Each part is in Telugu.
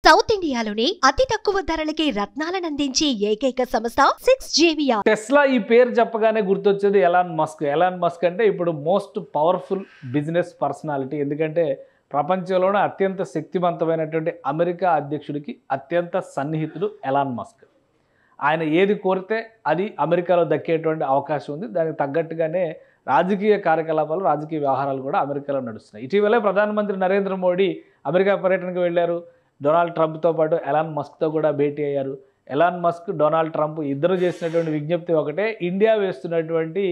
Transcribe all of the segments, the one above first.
సౌత్ ఇండియాలోనే అతి తక్కువ ధరలకి రత్నాలనందించే ఏకైక సంస్థ 6JVR. టెస్లా ఈ పేరు చెప్పగానే గుర్తొచ్చేది ఎలాన్ మస్క్. ఎలాన్ మస్క్ అంటే ఇప్పుడు మోస్ట్ పవర్ఫుల్ బిజినెస్ పర్సనాలిటీ. ఎందుకంటే ప్రపంచంలోనే అత్యంత శక్తివంతమైనటువంటి అమెరికా అధ్యక్షుడికి అత్యంత సన్నిహితుడు ఎలాన్ మస్క్. ఆయన ఏది కోరితే అది అమెరికాలో దక్కేటువంటి అవకాశం ఉంది. దానికి తగ్గట్టుగానే రాజకీయ కార్యకలాపాలు, రాజకీయ వ్యవహారాలు కూడా అమెరికాలో నడుస్తున్నాయి. ఇటీవలే ప్రధానమంత్రి నరేంద్ర మోడీ అమెరికా పర్యటనకు వెళ్ళారు. డొనాల్డ్ ట్రంప్తో పాటు ఎలాన్ మస్క్తో కూడా భేటీ అయ్యారు. ఎలాన్ మస్క్, డొనాల్డ్ ట్రంప్ ఇద్దరు చేసినటువంటి విజ్ఞప్తి ఒకటే, ఇండియా వేస్తున్నటువంటి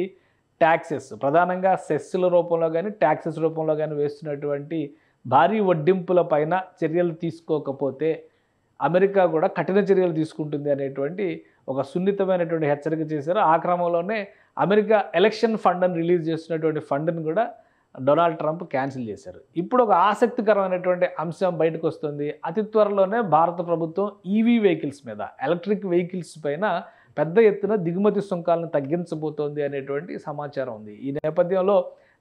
ట్యాక్సెస్, ప్రధానంగా సెస్ల రూపంలో కానీ ట్యాక్సెస్ రూపంలో కానీ వేస్తున్నటువంటి భారీ వడ్డింపుల పైన చర్యలు తీసుకోకపోతే అమెరికా కూడా కఠిన చర్యలు తీసుకుంటుంది అనేటువంటి ఒక సున్నితమైనటువంటి హెచ్చరిక చేశారు. ఆ క్రమంలోనే అమెరికా ఎలక్షన్ ఫండ్ అని రిలీజ్ చేస్తున్నటువంటి ఫండ్ని కూడా డొనాల్డ్ ట్రంప్ క్యాన్సిల్ చేశారు. ఇప్పుడు ఒక ఆసక్తికరమైనటువంటి అంశం బయటకు వస్తుంది. అతి త్వరలోనే భారత ప్రభుత్వం ఈవీ వెహికల్స్ మీద, ఎలక్ట్రిక్ వెహికల్స్ పైన పెద్ద ఎత్తున దిగుమతి సుంకాలను తగ్గించబోతోంది అనేటువంటి సమాచారం ఉంది. ఈ నేపథ్యంలో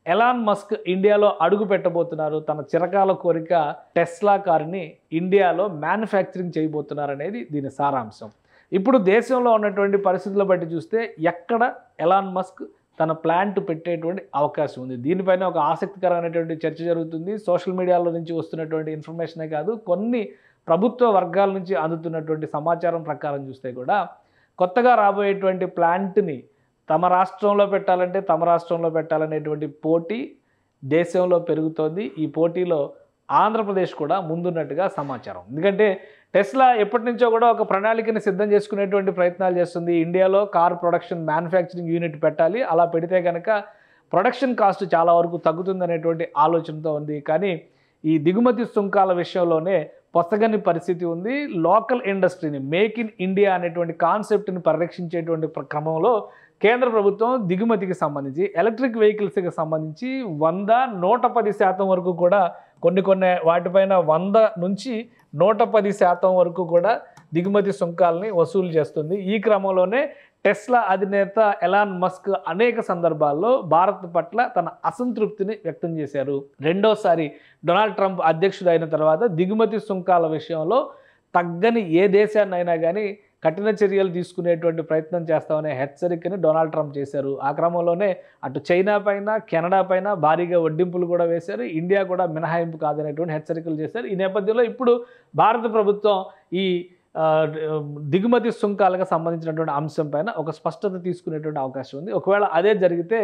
ఎలాన్ మస్క్ ఇండియాలో అడుగు పెట్టబోతున్నారు. తన చిరకాల కోరిక టెస్లా కారుని ఇండియాలో మ్యానుఫ్యాక్చరింగ్ చేయబోతున్నారు అనేది దీని సారాంశం. ఇప్పుడు దేశంలో ఉన్నటువంటి పరిస్థితుల బట్టి చూస్తే ఎక్కడ ఎలాన్ మస్క్ తన ప్లాంట్ పెట్టేటువంటి అవకాశం ఉంది. దీనిపైన ఒక ఆసక్తికరమైనటువంటి చర్చ జరుగుతుంది. సోషల్ మీడియాలో నుంచి వస్తున్నటువంటి ఇన్ఫర్మేషనే కాదు, కొన్ని ప్రభుత్వ వర్గాల నుంచి అందుతున్నటువంటి సమాచారం ప్రకారం చూస్తే కూడా కొత్తగా రాబోయేటువంటి ప్లాంట్ని తమ రాష్ట్రంలో పెట్టాలనేటువంటి పోటీ దేశంలో పెరుగుతోంది. ఈ పోటీలో ఆంధ్రప్రదేశ్ కూడా ముందున్నట్టుగా సమాచారం. ఎందుకంటే టెస్లా ఎప్పటి నుంచో కూడా ఒక ప్రణాళికని సిద్ధం చేసుకునేటువంటి ప్రయత్నాలు చేస్తుంది. ఇండియాలో కార్ ప్రొడక్షన్ మ్యానుఫ్యాక్చరింగ్ యూనిట్ పెట్టాలి, అలా పెడితే కనుక ప్రొడక్షన్ కాస్ట్ చాలా వరకు తగ్గుతుందనేటువంటి ఆలోచనతో ఉంది. కానీ ఈ దిగుమతి సుంకాల విషయంలోనే పొసగని పరిస్థితి ఉంది. లోకల్ ఇండస్ట్రీని, మేక్ ఇన్ ఇండియా అనేటువంటి కాన్సెప్ట్ని పరిరక్షించేటువంటి క్రమంలో కేంద్ర ప్రభుత్వం దిగుమతికి సంబంధించి, ఎలక్ట్రిక్ వెహికల్స్కి సంబంధించి 100-110% వరకు కూడా కొన్ని వాటిపైన 100 నుంచి 110% వరకు కూడా దిగుమతి సుంకాలని వసూలు చేస్తుంది. ఈ క్రమంలోనే టెస్లా అధినేత ఎలాన్ మస్క్ అనేక సందర్భాల్లో భారత్ పట్ల తన అసంతృప్తిని వ్యక్తం చేశారు. రెండోసారి డొనాల్డ్ ట్రంప్ అధ్యక్షుడు అయిన తర్వాత దిగుమతి సుంకాల విషయంలో తగ్గని ఏ దేశాన్నైనా కానీ కఠిన చర్యలు తీసుకునేటువంటి ప్రయత్నం చేస్తామనే హెచ్చరికని డొనాల్డ్ ట్రంప్ చేశారు. ఆ క్రమంలోనే అటు చైనా పైన, కెనడా పైన భారీగా వడ్డింపులు కూడా వేశారు. ఇండియా కూడా మినహాయింపు కాదనేటువంటి హెచ్చరికలు చేశారు. ఈ నేపథ్యంలో ఇప్పుడు భారత ప్రభుత్వం ఈ దిగుమతి సుంకాలకు సంబంధించినటువంటి అంశం పైన ఒక స్పష్టత తీసుకునేటువంటి అవకాశం ఉంది. ఒకవేళ అదే జరిగితే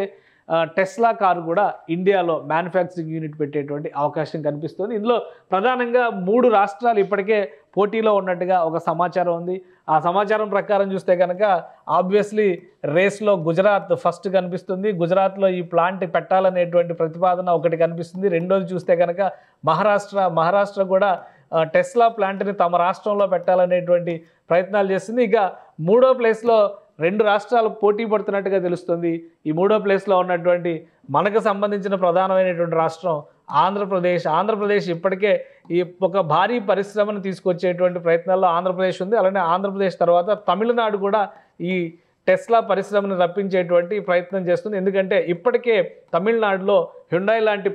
టెస్లా కారు కూడా ఇండియాలో మ్యానుఫ్యాక్చరింగ్ యూనిట్ పెట్టేటువంటి అవకాశం కనిపిస్తుంది. ఇందులో ప్రధానంగా 3 రాష్ట్రాలు ఇప్పటికే పోటీలో ఉన్నట్టుగా ఒక సమాచారం ఉంది. ఆ సమాచారం ప్రకారం చూస్తే కనుక ఆబ్వియస్లీ రేస్లో గుజరాత్ ఫస్ట్ కనిపిస్తుంది. గుజరాత్లో ఈ ప్లాంట్ పెట్టాలనేటువంటి ప్రతిపాదన ఒకటి కనిపిస్తుంది. రెండోది చూస్తే కనుక మహారాష్ట్ర కూడా టెస్లా ప్లాంట్ని తమ రాష్ట్రంలో పెట్టాలనేటువంటి ప్రయత్నాలు చేస్తుంది. ఇక 3వ ప్లేస్లో 2 రాష్ట్రాలు పోటీ పడుతున్నట్టుగా తెలుస్తుంది. ఈ 3వ ప్లేస్లో ఉన్నటువంటి మనకు సంబంధించిన ప్రధానమైనటువంటి రాష్ట్రం ఆంధ్రప్రదేశ్ ఇప్పటికే ఈ ఒక భారీ పరిశ్రమను తీసుకొచ్చేటువంటి ప్రయత్నాల్లో ఆంధ్రప్రదేశ్ ఉంది. అలానే ఆంధ్రప్రదేశ్ తర్వాత తమిళనాడు కూడా ఈ టెస్లా పరిశ్రమను రప్పించేటువంటి ప్రయత్నం చేస్తుంది. ఎందుకంటే ఇప్పటికే తమిళనాడులో హ్యుండాయ్ లాంటి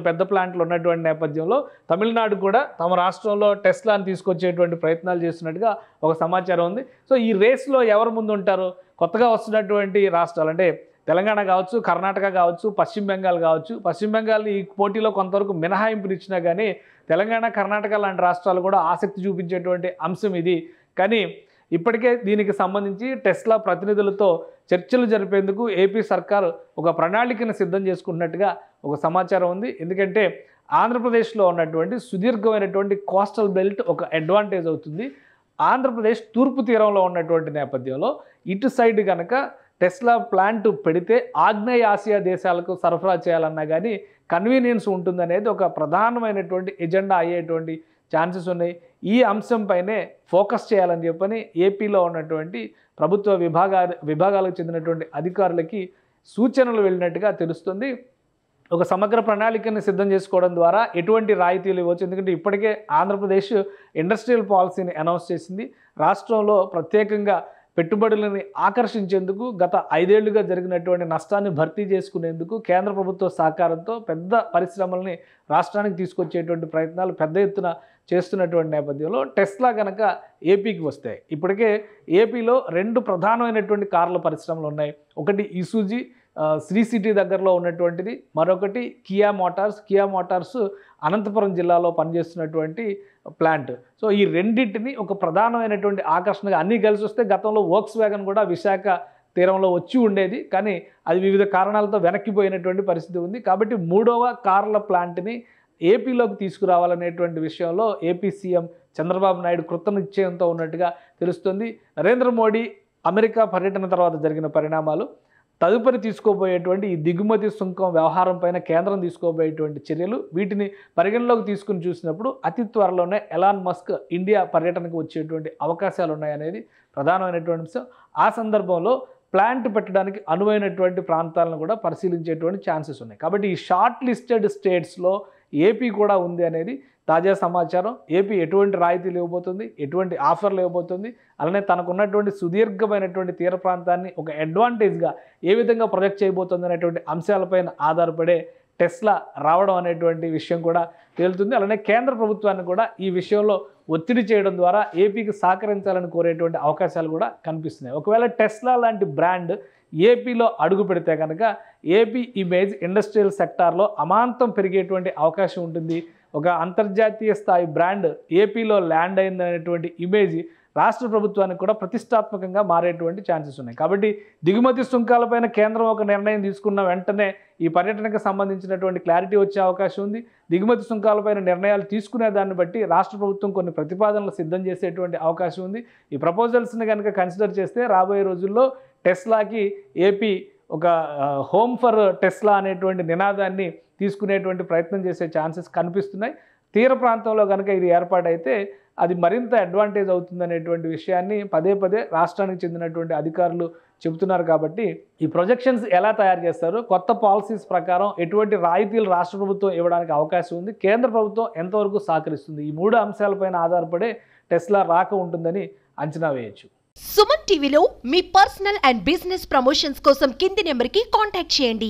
పెద్ద ప్లాంట్లు ఉన్నటువంటి నేపథ్యంలో తమిళనాడు కూడా తమ రాష్ట్రంలో టెస్లాని తీసుకొచ్చేటువంటి ప్రయత్నాలు చేస్తున్నట్టుగా ఒక సమాచారం ఉంది. సో ఈ రేస్లో ఎవరు ముందు ఉంటారు? కొత్తగా వస్తున్నటువంటి రాష్ట్రాలు అంటే తెలంగాణ కావచ్చు, కర్ణాటక కావచ్చు, పశ్చిమ బెంగాల్ కావచ్చు. పశ్చిమ బెంగాల్ని ఈ పోటీలో కొంతవరకు మినహాయింపునిచ్చినా కానీ తెలంగాణ, కర్ణాటక లాంటి రాష్ట్రాలు కూడా ఆసక్తి చూపించేటువంటి అంశం ఇది. కానీ ఇప్పటికే దీనికి సంబంధించి టెస్లా ప్రతినిధులతో చర్చలు జరిపేందుకు ఏపీ సర్కారు ఒక ప్రణాళికను సిద్ధం చేసుకుంటున్నట్టుగా ఒక సమాచారం ఉంది. ఎందుకంటే ఆంధ్రప్రదేశ్లో ఉన్నటువంటి సుదీర్ఘమైనటువంటి కోస్టల్ బెల్ట్ ఒక అడ్వాంటేజ్ అవుతుంది. ఆంధ్రప్రదేశ్ తూర్పు తీరంలో ఉన్నటువంటి నేపథ్యంలో ఇటు సైడ్ కనుక టెస్లా ప్లాంట్ పెడితే ఆగ్నేయ ఆసియా దేశాలకు సరఫరా చేయాలన్నా కానీ కన్వీనియన్స్ ఉంటుందనేది ఒక ప్రధానమైనటువంటి ఎజెండా అయ్యేటువంటి ఛాన్సెస్ ఉన్నాయి. ఈ అంశంపైనే ఫోకస్ చేయాలని చెప్పని ఏపీలో ఉన్నటువంటి ప్రభుత్వ విభాగాలకు చెందినటువంటి అధికారులకి సూచనలు వెళ్ళినట్టుగా తెలుస్తుంది. ఒక సమగ్ర ప్రణాళికను సిద్ధం చేసుకోవడం ద్వారా ఎటువంటి రాయితీలు ఇవ్వచ్చు. ఎందుకంటే ఇప్పటికే ఆంధ్రప్రదేశ్ ఇండస్ట్రియల్ పాలసీని అనౌన్స్ చేసింది. రాష్ట్రంలో ప్రత్యేకంగా పెట్టుబడులను ఆకర్షించేందుకు గత 5 ఏళ్లుగా జరిగినటువంటి నష్టాన్ని భర్తీ చేసుకునేందుకు కేంద్ర ప్రభుత్వ సహకారంతో పెద్ద పరిశ్రమల్ని రాష్ట్రానికి తీసుకొచ్చేటువంటి ప్రయత్నాలు పెద్ద ఎత్తున చేస్తున్నటువంటి నేపథ్యంలో టెస్లా కనుక ఏపీకి వస్తాయి. ఇప్పటికే ఏపీలో 2 ప్రధానమైనటువంటి కార్ల పరిశ్రమలు ఉన్నాయి. ఒకటి ఇసూజీ శ్రీ సిటీ దగ్గరలో ఉన్నటువంటిది, మరొకటి కియా మోటార్స్ అనంతపురం జిల్లాలో పనిచేస్తున్నటువంటి ప్లాంట్. సో ఈ రెండింటిని ఒక ప్రధానమైనటువంటి ఆకర్షణగా అన్నీ కలిసి వస్తే గతంలో వోక్స్ వ్యాగన్ కూడా విశాఖ తీరంలో వచ్చి ఉండేది, కానీ అది వివిధ కారణాలతో వెనక్కిపోయినటువంటి పరిస్థితి ఉంది. కాబట్టి 3వ కార్ల ప్లాంట్ని ఏపీలోకి తీసుకురావాలనేటువంటి విషయంలో ఏపీ సీఎం చంద్రబాబు నాయుడు కృతనిశ్చయంతో ఉన్నట్టుగా తెలుస్తుంది. నరేంద్ర మోడీ అమెరికా పర్యటన తర్వాత జరిగిన పరిణామాలు, తదుపరి తీసుకోబోయేటువంటి ఈ దిగుమతి సుంకం వ్యవహారం పైన కేంద్రం తీసుకోబోయేటువంటి చర్యలు, వీటిని పరిగణలోకి తీసుకుని చూసినప్పుడు అతి త్వరలోనే ఎలాన్ మస్క్ ఇండియా పర్యటనకు వచ్చేటువంటి అవకాశాలు ఉన్నాయనేది ప్రధానమైనటువంటి అంశం. ఆ సందర్భంలో ప్లాంట్ పెట్టడానికి అనువైనటువంటి ప్రాంతాలను కూడా పరిశీలించేటువంటి ఛాన్సెస్ ఉన్నాయి. కాబట్టి ఈ షార్ట్ లిస్టెడ్ స్టేట్స్లో ఏపీ కూడా ఉంది అనేది తాజా సమాచారం. ఏపీ ఎటువంటి రాయితీలు ఇవ్వబోతుంది, ఎటువంటి ఆఫర్లు ఇవ్వబోతుంది, అలానే తనకున్నటువంటి సుదీర్ఘమైనటువంటి తీర ప్రాంతాన్ని ఒక అడ్వాంటేజ్గా ఏ విధంగా ప్రొజెక్ట్ చేయబోతుంది అనేటువంటి అంశాలపైన ఆధారపడే టెస్లా రావడం అనేటువంటి విషయం కూడా తేలుతుంది. అలానే కేంద్ర ప్రభుత్వాన్ని కూడా ఈ విషయంలో ఒత్తిడి చేయడం ద్వారా ఏపీకి సహకరించాలని కోరేటువంటి అవకాశాలు కూడా కనిపిస్తున్నాయి. ఒకవేళ టెస్లా లాంటి బ్రాండ్ ఏపీలో అడుగు పెడితే కనుక ఏపీ ఇమేజ్ ఇండస్ట్రియల్ సెక్టార్లో అమాంతం పెరిగేటువంటి అవకాశం ఉంటుంది. ఒక అంతర్జాతీయ స్థాయి బ్రాండ్ ఏపీలో ల్యాండ్ అయిందనేటువంటి ఇమేజ్ రాష్ట్ర ప్రభుత్వానికి కూడా ప్రతిష్టాత్మకంగా మారేటువంటి ఛాన్సెస్ ఉన్నాయి. కాబట్టి దిగుమతి సుంకాలపైన కేంద్రం ఒక నిర్ణయం తీసుకున్న వెంటనే ఈ పర్యటనకు సంబంధించినటువంటి క్లారిటీ వచ్చే అవకాశం ఉంది. దిగుమతి సుంకాలపైన నిర్ణయాలు తీసుకునే దాన్ని బట్టి రాష్ట్ర ప్రభుత్వం కొన్ని ప్రతిపాదనలు సిద్ధం చేసేటువంటి అవకాశం ఉంది. ఈ ప్రపోజల్స్ని కనుక కన్సిడర్ చేస్తే రాబోయే రోజుల్లో టెస్లాకి ఏపీ ఒక హోమ్ ఫర్ టెస్లా అనేటువంటి నినాదాన్ని తీసుకునేటువంటి ప్రయత్నం చేసే ఛాన్సెస్ కనిపిస్తున్నాయి. తీర ప్రాంతంలో కనుక ఇది ఏర్పాటైతే అది మరింత అడ్వాంటేజ్ అవుతుందనేటువంటి విషయాన్ని పదే పదే రాష్ట్రానికి చెందినటువంటి అధికారులు చెబుతున్నారు. కాబట్టి ఈ ప్రొజెక్షన్స్ ఎలా తయారు చేస్తారు, కొత్త పాలసీస్ ప్రకారం ఎటువంటి రాయితీలు రాష్ట్ర ప్రభుత్వం ఇవ్వడానికి అవకాశం ఉంది, కేంద్ర ప్రభుత్వం ఎంతవరకు సహకరిస్తుంది, ఈ 3 అంశాలపైన ఆధారపడే టెస్లా రాక ఉంటుందని అంచనా వేయొచ్చు. సుమన్ టీవీలో మీ పర్సనల్ అండ్ బిజినెస్ ప్రమోషన్స్ కోసం కింది నెంబర్కి కాంటాక్ట్ చేయండి.